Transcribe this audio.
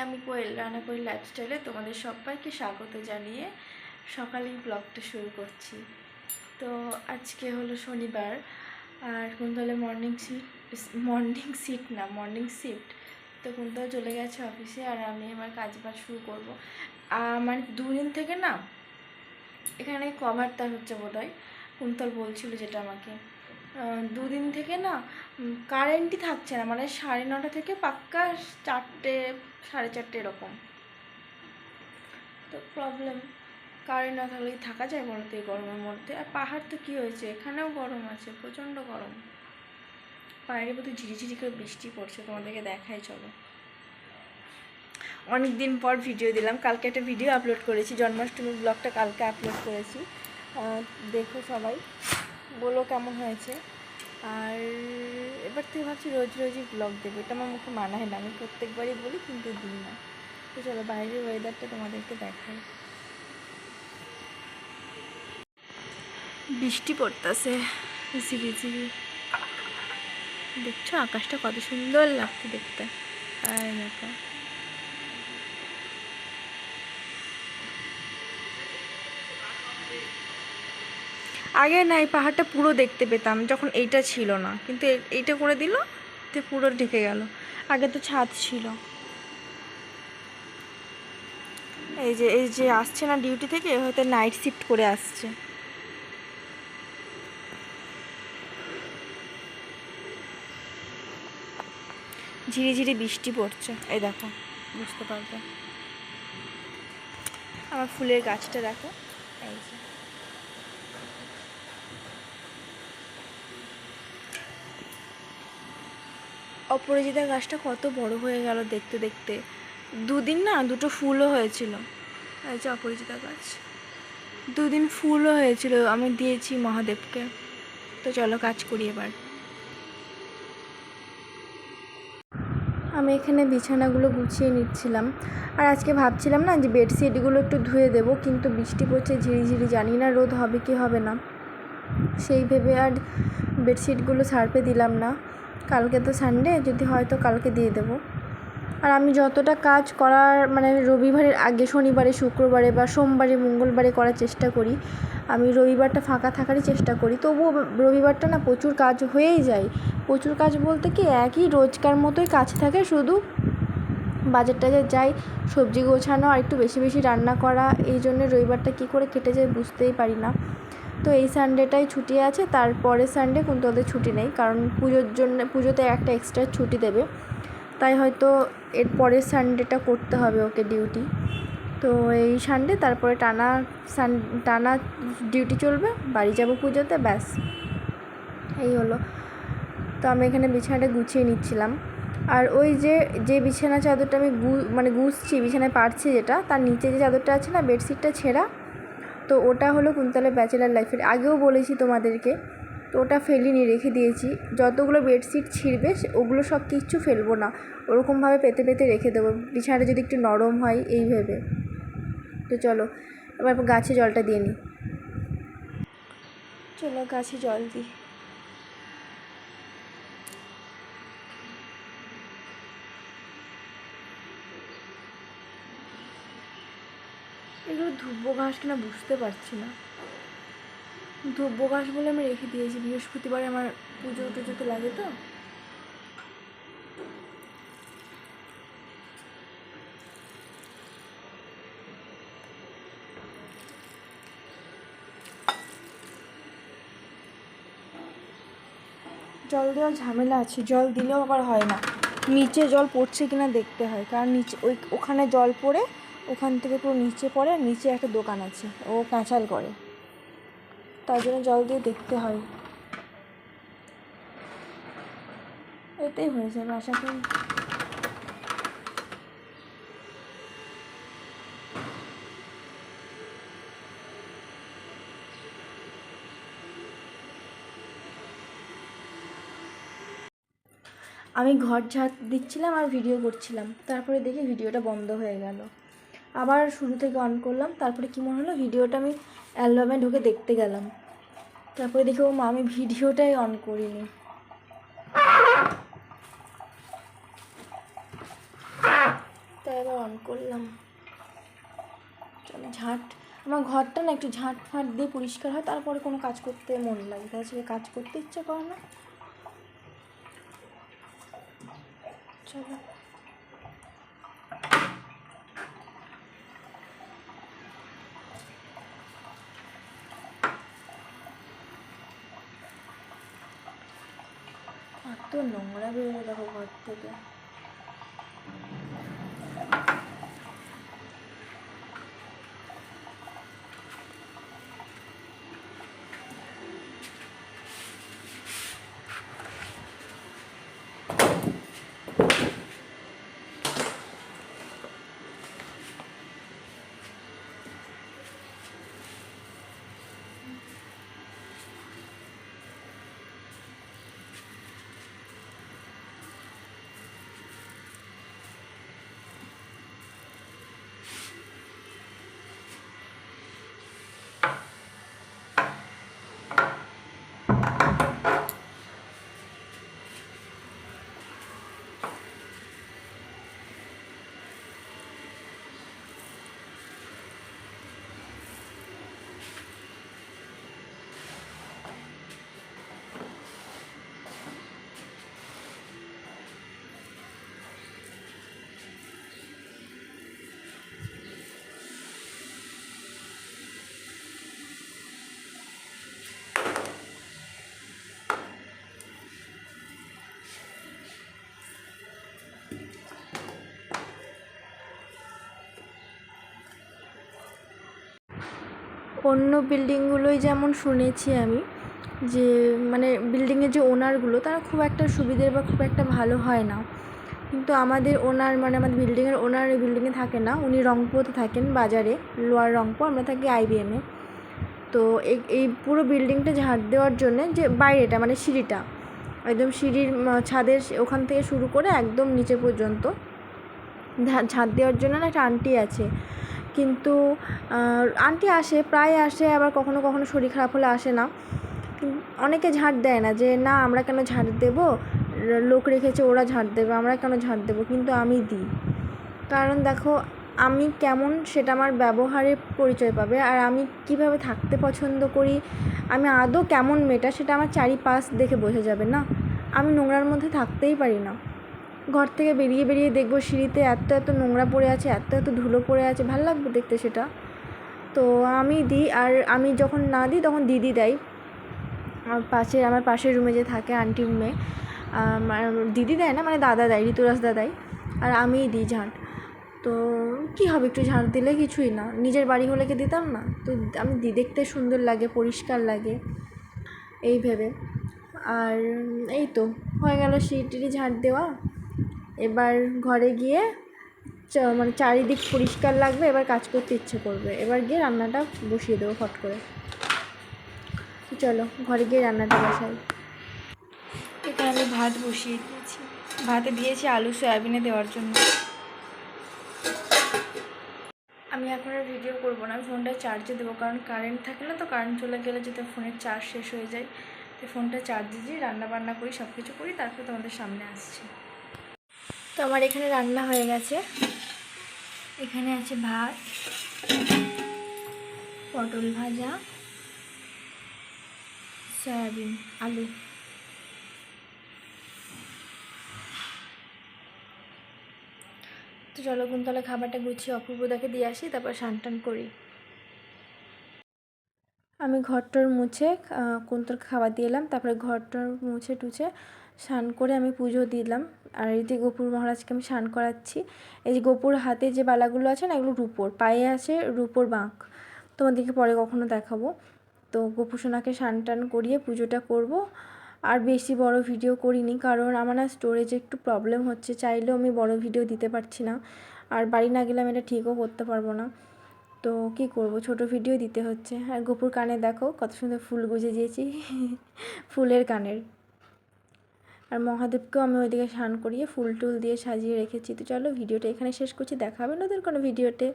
আমি কোয়েল রান্নাকরি লাইফস্টাইলে তোমাদের সবাইকে স্বাগত জানিয়ে সকালেই ব্লগটা শুরু করছি। তো আজকে হলো শনিবার আর কুন্তলে মর্নিং শিফট। তো কুন্তল চলে গেছে অফিসে আর আমি আমার কাজবাজ শুরু করবো। মানে দুদিন থেকে না এখানে কভার তার হচ্ছে বোধহয়, কুন্তল বলছিল যেটা আমাকে, দুদিন থেকে না কারেন্টই থাকছে না, মানে 9:30 থেকে পাক্কা 4টে 4:30 এরকম। তো প্রবলেম, কারেন্ট না থাকলে থাকা যায় বলো তো এই গরমের মধ্যে? আর পাহাড় তো কী হয়েছে, এখানেও গরম আছে, প্রচণ্ড গরম। বাইরে বোধহয় ঝিরিঝিরি করে বৃষ্টি পড়ছে, তোমাদেরকে দেখাই চলো। অনেক দিন পর ভিডিও দিলাম, কালকে একটা ভিডিও আপলোড করেছি, জন্মাষ্টমীর ব্লগটা কালকে আপলোড করেছি, দেখো সবাই, বলো কেমন হয়েছে। আর এবার থেকে ভাবছি রোজই ব্লগ দেবো, এটা আমার মুখে মানায় না, আমি প্রত্যেকবারই বলি কিন্তু দিই না। তো চলো বাইরের ওয়েদারটা তোমাদেরকে দেখাই। বৃষ্টি পড়তেছে ঝিরিঝিরি, দেখছো আকাশটা কত সুন্দর লাগছে দেখতে। আর দেখো আগে না এই পাহাড়টা পুরো দেখতে পেতাম যখন এইটা ছিল না, কিন্তু এইটা করে দিল তো পুরো ঢেকে গেল। আগে তো ছাদ ছিল। এই যে আসছে না ডিউটি থেকে, হয়তো নাইট শিফট করে আসছে। ঝিরিঝিরি বৃষ্টি পড়ছে, এই দেখো বুঝতে পারবে। আমার ফুলের গাছটা দেখো, এই যে অপরাজিতা গাছটা কত বড় হয়ে গেল দেখতে দেখতে। দুদিন না দুটো ফুলও হয়েছিল, এই যে অপরাজিতা গাছ, দুদিন ফুলও হয়েছিল, আমি দিয়েছি মহাদেবকে। তো চলো কাজ করি এবার। আমি এখানে বিছানাগুলো গুছিয়ে নিচ্ছিলাম, আর আজকে ভাবছিলাম না যে বেডশিটগুলো একটু ধুয়ে দেবো, কিন্তু বৃষ্টি পড়ছে ঝিরিঝিরি, জানি না রোদ হবে কি হবে না, সেই ভেবে আর বেডশিটগুলো সার্ফে দিলাম না। কালকে তো সানডে, যদি হয়তো কালকে দিয়ে দেবো। আর আমি যতটা কাজ করার মানে রবিবারের আগে, শনিবারে শুক্রবারে বা সোমবারে মঙ্গলবারে করার চেষ্টা করি, আমি রবিবারটা ফাঁকা থাকারই চেষ্টা করি, তবুও রবিবারটা না প্রচুর কাজ হয়েই যায়। প্রচুর কাজ বলতে কি একই রোজকার মতোই কাজ থাকে, শুধু বাজার টাজার যাই, সবজি গোছানো আর একটু বেশি বেশি রান্না করা, এই জন্য রবিবারটা কী করে কেটে যায় বুঝতেই পারি না। তো এই সানডেটাই ছুটি আছে, তারপরে সানডে কিন্তু ওদের ছুটি নেই, কারণ পুজোতে একটা এক্সট্রা ছুটি দেবে, তাই হয়তো এর পরের সানডেটা করতে হবে ওকে ডিউটি। তো এই সানডে তারপরে টানা ডিউটি চলবে, বাড়ি যাব পুজোতে, ব্যাস এই হলো। তো আমি এখানে বিছানাটা গুছিয়ে নিচ্ছিলাম, আর ওই যে বিছানা চাদরটা আমি গুছছি, বিছানায় পারছি যেটা, তার নিচে যে চাদরটা আছে না, বেডশিটটা ছেঁড়া, তো ওটা হলো কুন্তলের ব্যাচেলার লাইফের, আগেও বলেছি তোমাদেরকে। তো ওটা ফেলিনি, রেখে দিয়েছি। যতগুলো বেডশিট ছিঁড়বে ওগুলো সব কিচ্ছু ফেলবো না, ওরকমভাবে পেতে পেতে রেখে দেবো, বিছানাটা যদি একটু নরম হয় এই ভেবে। তো চলো এবার গাছে জলটা দিয়ে নিই, চলো গাছে জল দিই। এগুলো ধুব্ব ঘাস কিনা বুঝতে পারছি না, ধুব্ব ঘাস বলে আমি রেখে দিয়েছি, বৃহস্পতিবারে আমার পুজো টুজোতে লাগে তো। জল দেওয়ার ঝামেলা আছে, জল দিলেও আবার হয় না, নিচে জল পড়ছে কিনা দেখতে হয়, কারণ নিচে ওখানে জল পড়ে ওখান থেকে পুরো নিচে পড়ে, আর নিচে একটা দোকান আছে, ও কাঁচাল করে, তার জন্য জল দিয়ে দেখতে হয়। এটাই হয়ে যাবে আশা করি। আমি ঘর ঝাড় দিচ্ছিলাম আর ভিডিও করছিলাম, তারপরে দেখি ভিডিওটা বন্ধ হয়ে গেল, আবার শুরু থেকে অন করলাম, তারপরে কী মনে হলো ভিডিওটা আমি অ্যালবামে ঢুকে দেখতে গেলাম, তারপরে দেখি ও মা আমি ভিডিওটাই অন করিনি। তাই এবার অন করলাম। চলো ঝাঁট, আমার ঘরটা না একটু ঝাঁট ফাঁট দিয়ে পরিষ্কার হয়, তারপরে কোনো কাজ করতে মন লাগে, তাছাড়া কাজ করতে ইচ্ছা করে না। চলো এত নোংরা বেরোবে দেখো ঘর থেকে। অন্য বিল্ডিংগুলোই যেমন শুনেছি আমি, যে মানে বিল্ডিংয়ের যে ওনারগুলো তারা খুব একটা সুবিধের বা খুব একটা ভালো হয় না, কিন্তু আমাদের ওনার মানে আমাদের বিল্ডিংয়ের ওনার এই বিল্ডিংয়ে থাকে না, উনি রংপুরে থাকেন, বাজারে লোয়ার রংপুর, আমরা থাকি IBM-এ। তো এই পুরো বিল্ডিংটা ঝাঁট দেওয়ার জন্যে, যে বাইরেটা মানে সিঁড়িটা একদম সিঁড়ির ছাদের ওখান থেকে শুরু করে একদম নিচে পর্যন্ত ঝাঁট দেওয়ার জন্য না একটা আন্টি আছে, কিন্তু আন্টি আসে, প্রায় আসে, আবার কখনো কখনো শরীর খারাপ হলে আসে না। অনেকে ঝাঁট দেয় না, যে না আমরা কেন ঝাঁট দেবো, লোক রেখেছে ওরা ঝাঁট দেবে, আমরা কেন ঝাঁট দেবো, কিন্তু আমি দিই। কারণ দেখো আমি কেমন সেটা আমার ব্যবহারে পরিচয় পাবে, আর আমি কিভাবে থাকতে পছন্দ করি, আমি আদৌ কেমন মেয়েটা সেটা আমার চারিপাশ দেখে বোঝা যাবে না। আমি নোংরার মধ্যে থাকতেই পারি না। ঘর থেকে বেরিয়ে বেরিয়ে দেখবো সিঁড়িতে এত এত নোংরা পড়ে আছে, এত এত ধুলো পড়ে আছে, ভালো লাগবে দেখতে সেটা? তো আমি দিই, আর আমি যখন না দিই তখন দিদি দেয়। আমার পাশের রুমে যে থাকে আন্টির মেয়ে, দিদি দেয় না, মানে দাদা দেয়, ঋতুরাজ দাদাই, আর আমিই দিই ঝাঁট। তো কী হবে, একটু ঝাঁট দিলে কিছুই না, নিজের বাড়ি হলে কি দিতাম না? তো আমি দেখতে সুন্দর লাগে, পরিষ্কার লাগে এই ভেবে। আর এই তো হয়ে গেল সিঁড়ি ঝাঁট দেওয়া। এবার ঘরে গিয়ে মানে চারিদিক পরিষ্কার লাগবে, এবার কাজ করতে ইচ্ছে করবে, এবার গিয়ে রান্নাটা বসিয়ে দেবো ফট করে। চলো ঘরে গিয়ে রান্নাটা বসাই। এখানে আমি ভাত বসিয়ে দিয়েছি, ভাতে দিয়েছি আলু সয়াবিনে দেওয়ার জন্য। আমি এখন আর ভিডিও করবো না, আমি ফোনটা চার্জে দেবো, কারণ কারেন্ট থাকে না, তো কারেন্ট চলে গেলে যদি ফোনের চার্জ শেষ হয়ে যায়, তো ফোনটা চার্জে দিয়ে রান্না বান্না করি, সব কিছু করি, তারপর তোমাদের সামনে আসছি। তো আমার এখানে রান্না হয়ে গেছে, এখানে আছে ভাত, পটল ভাজা, সয়াবিন, আলু। তো চলো কুন্তলা খাবারটা গুছিয়ে অপূর্বদাকে দিয়ে আসি, তারপর স্নান টান করি। আমি ঘরটর মুছে কুন্তলকে খাবার দিয়ে এলাম, তারপরে ঘরটর মুছে টুছে স্নান করে আমি পুজো দিলাম। আর এই যে গোপুর মহারাজকে আমি স্নান করাচ্ছি। এই যে গোপুর হাতে যে বালাগুলো আছে না, এগুলো রূপোর, পায়ে আছে রূপোর বাঁক, তোমাদেরকে পরে কখনো দেখাবো। তো গোপু সোনাকে স্নান টান করিয়ে পুজোটা করব। আর বেশি বড় ভিডিও করিনি, কারণ আমার না স্টোরেজে একটু প্রবলেম হচ্ছে, চাইলেও আমি বড় ভিডিও দিতে পারছি না, আর বাড়ি না গেলে আমি এটা ঠিকও করতে পারবো না। তো কী করব, ছোট ভিডিও দিতে হচ্ছে। আর গোপুর কানে দেখো কত সুন্দর ফুল গুঁজে দিয়েছি ফুলের কানের। আর মহাদেবকেও আমি ওইদিকে স্নান করিয়ে ফুল টুল দিয়ে সাজিয়ে রেখেছি। তো চলো ভিডিওটা এখানে শেষ করছি, দেখা হবে নতুন কোনো ভিডিওতে।